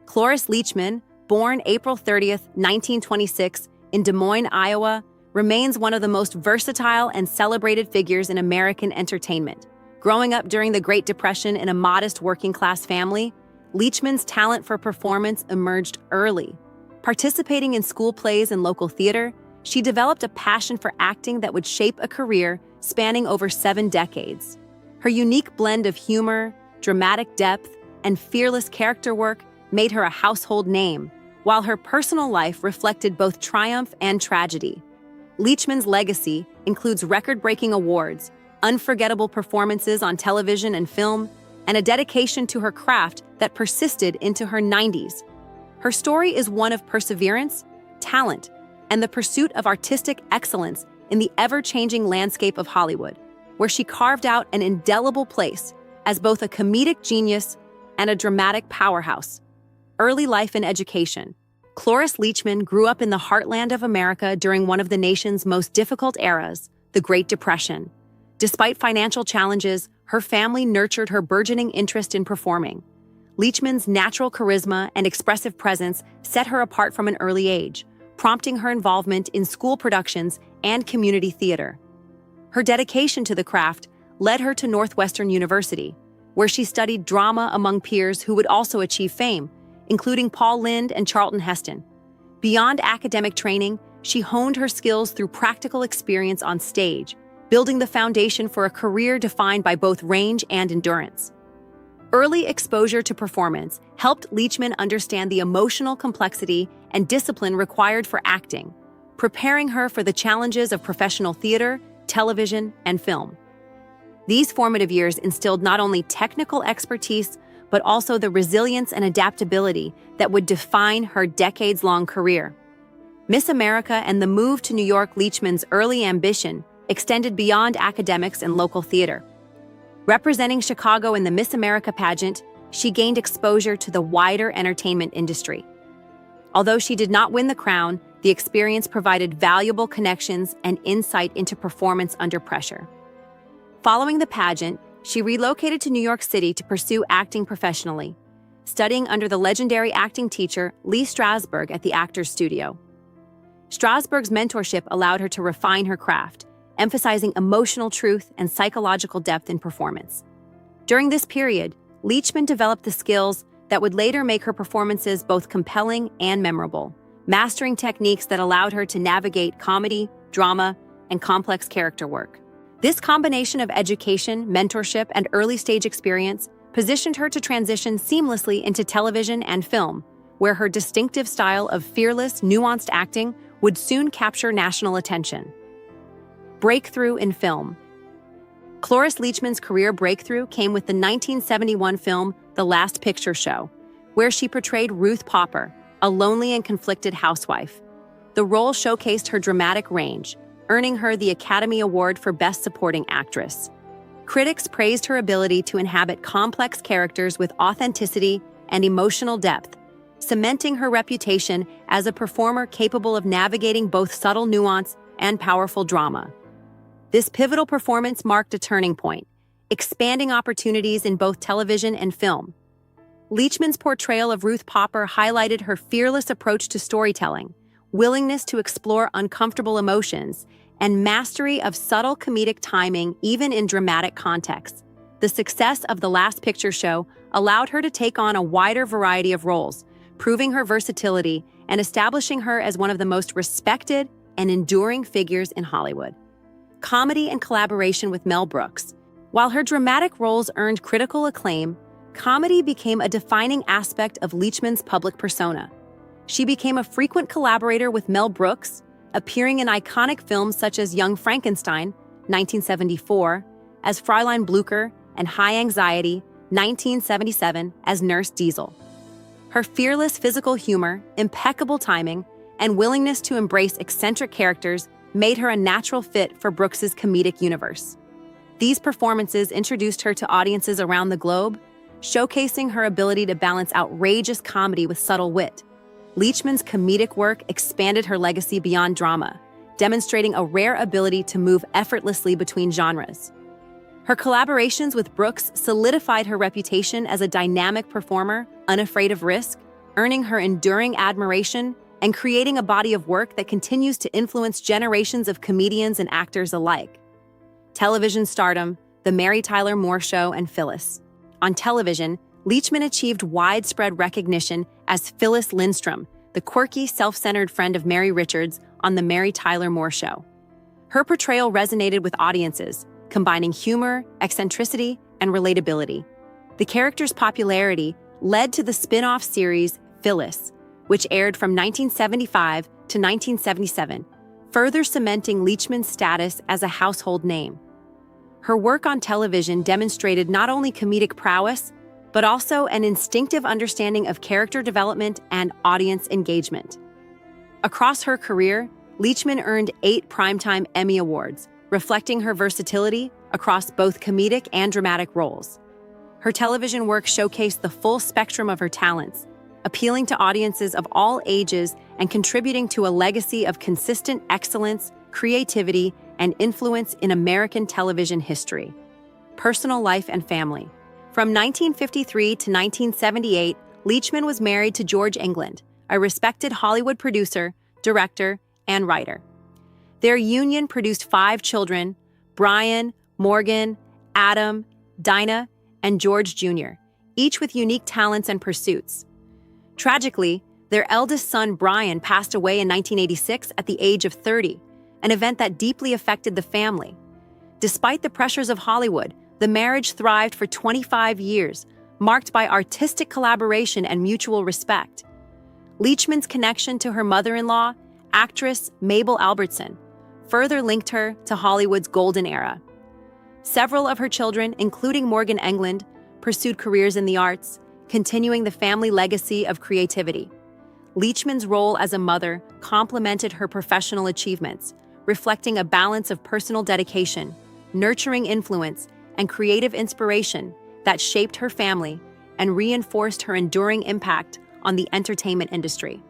Cloris Leachman, born April 30th, 1926, in Des Moines, Iowa, remains one of the most versatile and celebrated figures in American entertainment. Growing up during the Great Depression in a modest working-class family, Leachman's talent for performance emerged early. Participating in school plays and local theater, she developed a passion for acting that would shape a career spanning over 7 decades. Her unique blend of humor, dramatic depth, and fearless character work made her a household name, while her personal life reflected both triumph and tragedy. Leachman's legacy includes record-breaking awards, unforgettable performances on television and film, and a dedication to her craft that persisted into her 90s. Her story is one of perseverance, talent, and the pursuit of artistic excellence in the ever-changing landscape of Hollywood, where she carved out an indelible place as both a comedic genius and a dramatic powerhouse. Early life and education. Cloris Leachman grew up in the heartland of America during one of the nation's most difficult eras, the Great Depression. Despite financial challenges, her family nurtured her burgeoning interest in performing. Leachman's natural charisma and expressive presence set her apart from an early age, prompting her involvement in school productions and community theater. Her dedication to the craft led her to Northwestern University, where she studied drama among peers who would also achieve fame, including Paul Lynde and Charlton Heston. Beyond academic training, she honed her skills through practical experience on stage, building the foundation for a career defined by both range and endurance. Early exposure to performance helped Leachman understand the emotional complexity and discipline required for acting, preparing her for the challenges of professional theater, television, and film. These formative years instilled not only technical expertise, but also the resilience and adaptability that would define her decades-long career. Miss America and the move to New York. Leachman's early ambition extended beyond academics and local theater. Representing Chicago in the Miss America pageant, she gained exposure to the wider entertainment industry. Although she did not win the crown, the experience provided valuable connections and insight into performance under pressure. Following the pageant, she relocated to New York City to pursue acting professionally, studying under the legendary acting teacher Lee Strasberg at the Actors Studio. Strasberg's mentorship allowed her to refine her craft, emphasizing emotional truth and psychological depth in performance. During this period, Leachman developed the skills that would later make her performances both compelling and memorable, mastering techniques that allowed her to navigate comedy, drama, and complex character work. This combination of education, mentorship, and early-stage experience positioned her to transition seamlessly into television and film, where her distinctive style of fearless, nuanced acting would soon capture national attention. Breakthrough in film. Cloris Leachman's career breakthrough came with the 1971 film The Last Picture Show, where she portrayed Ruth Popper, a lonely and conflicted housewife. The role showcased her dramatic range, earning her the Academy Award for Best Supporting Actress. Critics praised her ability to inhabit complex characters with authenticity and emotional depth, cementing her reputation as a performer capable of navigating both subtle nuance and powerful drama. This pivotal performance marked a turning point, expanding opportunities in both television and film. Leachman's portrayal of Ruth Popper highlighted her fearless approach to storytelling, willingness to explore uncomfortable emotions, and mastery of subtle comedic timing even in dramatic contexts. The success of The Last Picture Show allowed her to take on a wider variety of roles, proving her versatility and establishing her as one of the most respected and enduring figures in Hollywood. Comedy and collaboration with Mel Brooks. While her dramatic roles earned critical acclaim, comedy became a defining aspect of Leachman's public persona. She became a frequent collaborator with Mel Brooks, appearing in iconic films such as Young Frankenstein, 1974, as Fräulein Blücher, and High Anxiety, 1977, as Nurse Diesel. Her fearless physical humor, impeccable timing, and willingness to embrace eccentric characters made her a natural fit for Brooks's comedic universe. These performances introduced her to audiences around the globe, showcasing her ability to balance outrageous comedy with subtle wit. Leachman's comedic work expanded her legacy beyond drama, demonstrating a rare ability to move effortlessly between genres. Her collaborations with Brooks solidified her reputation as a dynamic performer, unafraid of risk, earning her enduring admiration and creating a body of work that continues to influence generations of comedians and actors alike. Television stardom, The Mary Tyler Moore Show, and Phyllis. On television, Leachman achieved widespread recognition as Phyllis Lindstrom, the quirky, self-centered friend of Mary Richards on The Mary Tyler Moore Show. Her portrayal resonated with audiences, combining humor, eccentricity, and relatability. The character's popularity led to the spin-off series Phyllis, which aired from 1975 to 1977, further cementing Leachman's status as a household name. Her work on television demonstrated not only comedic prowess, but also an instinctive understanding of character development and audience engagement. Across her career, Leachman earned 8 Primetime Emmy Awards, reflecting her versatility across both comedic and dramatic roles. Her television work showcased the full spectrum of her talents, appealing to audiences of all ages and contributing to a legacy of consistent excellence, creativity, and influence in American television history. Personal life and family. From 1953 to 1978, Leachman was married to George England, a respected Hollywood producer, director, and writer. Their union produced 5 children: Brian, Morgan, Adam, Dinah, and George Jr., each with unique talents and pursuits. Tragically, their eldest son, Brian, passed away in 1986 at the age of 30, an event that deeply affected the family. Despite the pressures of Hollywood, the marriage thrived for 25 years, marked by artistic collaboration and mutual respect. Leachman's connection to her mother-in-law, actress Mabel Albertson, further linked her to Hollywood's golden era. Several of her children, including Morgan England, pursued careers in the arts, continuing the family legacy of creativity. Leachman's role as a mother complemented her professional achievements, reflecting a balance of personal dedication, nurturing influence, and creative inspiration that shaped her family and reinforced her enduring impact on the entertainment industry.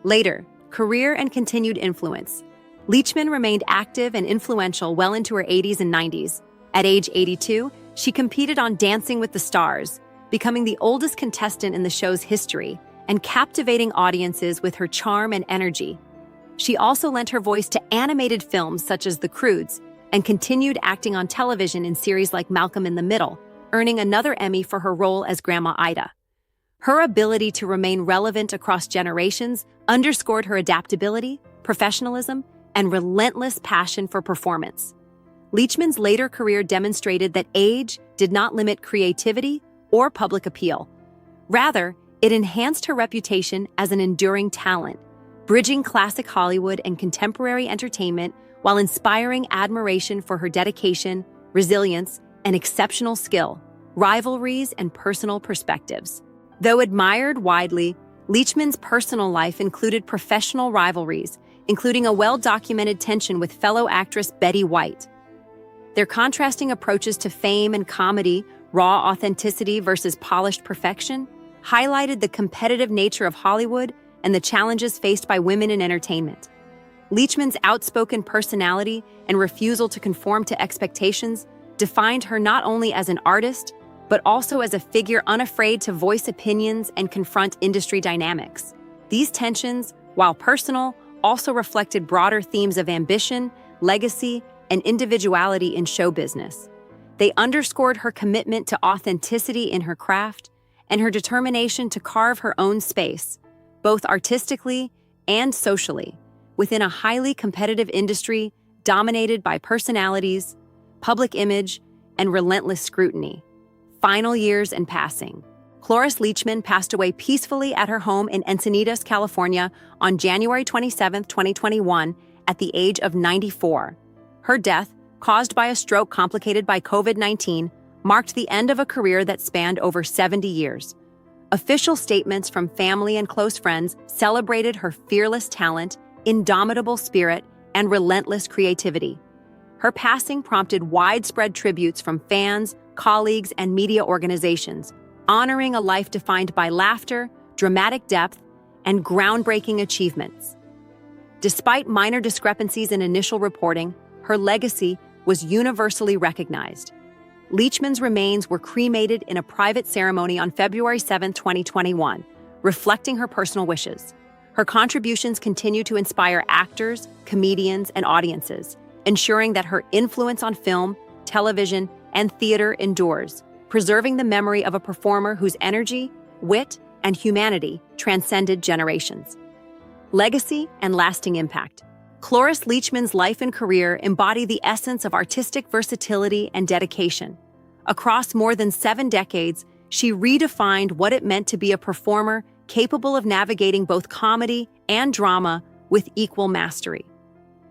Later, career and continued influence. Leachman remained active and influential well into her 80s and 90s. At age 82, she competed on Dancing with the Stars, becoming the oldest contestant in the show's history and captivating audiences with her charm and energy. She also lent her voice to animated films such as The Croods and continued acting on television in series like Malcolm in the Middle, earning another Emmy for her role as Grandma Ida. Her ability to remain relevant across generations underscored her adaptability, professionalism, and relentless passion for performance. Leachman's later career demonstrated that age did not limit creativity or public appeal. Rather, it enhanced her reputation as an enduring talent, bridging classic Hollywood and contemporary entertainment while inspiring admiration for her dedication, resilience, and exceptional skill, rivalries, and personal perspectives. Though admired widely, Leachman's personal life included professional rivalries, including a well-documented tension with fellow actress Betty White. Their contrasting approaches to fame and comedy, raw authenticity versus polished perfection, highlighted the competitive nature of Hollywood and the challenges faced by women in entertainment. Leachman's outspoken personality and refusal to conform to expectations defined her not only as an artist, but also as a figure unafraid to voice opinions and confront industry dynamics. These tensions, while personal, also reflected broader themes of ambition, legacy, and individuality in show business. They underscored her commitment to authenticity in her craft and her determination to carve her own space, both artistically and socially, within a highly competitive industry dominated by personalities, public image, and relentless scrutiny. Final years and passing. Cloris Leachman passed away peacefully at her home in Encinitas, California on January 27, 2021, at the age of 94. Her death, caused by a stroke complicated by COVID-19, marked the end of a career that spanned over 70 years. Official statements from family and close friends celebrated her fearless talent, indomitable spirit, and relentless creativity. Her passing prompted widespread tributes from fans, colleagues, and media organizations, honoring a life defined by laughter, dramatic depth, and groundbreaking achievements. Despite minor discrepancies in initial reporting, her legacy was universally recognized. Leachman's remains were cremated in a private ceremony on February 7, 2021, reflecting her personal wishes. Her contributions continue to inspire actors, comedians, and audiences, ensuring that her influence on film, television, and theater endures, preserving the memory of a performer whose energy, wit, and humanity transcended generations. Legacy and lasting impact. Cloris Leachman's life and career embody the essence of artistic versatility and dedication. Across more than 7 decades, she redefined what it meant to be a performer capable of navigating both comedy and drama with equal mastery.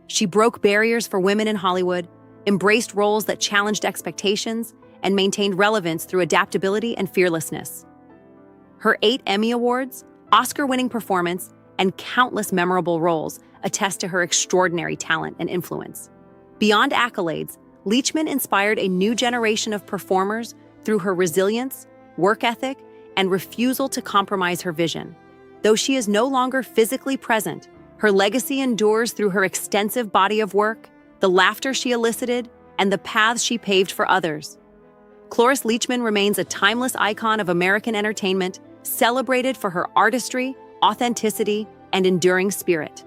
She broke barriers for women in Hollywood, embraced roles that challenged expectations, and maintained relevance through adaptability and fearlessness. Her 8 Emmy Awards, Oscar-winning performance, and countless memorable roles attest to her extraordinary talent and influence. Beyond accolades, Leachman inspired a new generation of performers through her resilience, work ethic, and refusal to compromise her vision. Though she is no longer physically present, her legacy endures through her extensive body of work, the laughter she elicited, and the paths she paved for others. Cloris Leachman remains a timeless icon of American entertainment, celebrated for her artistry, authenticity, and enduring spirit.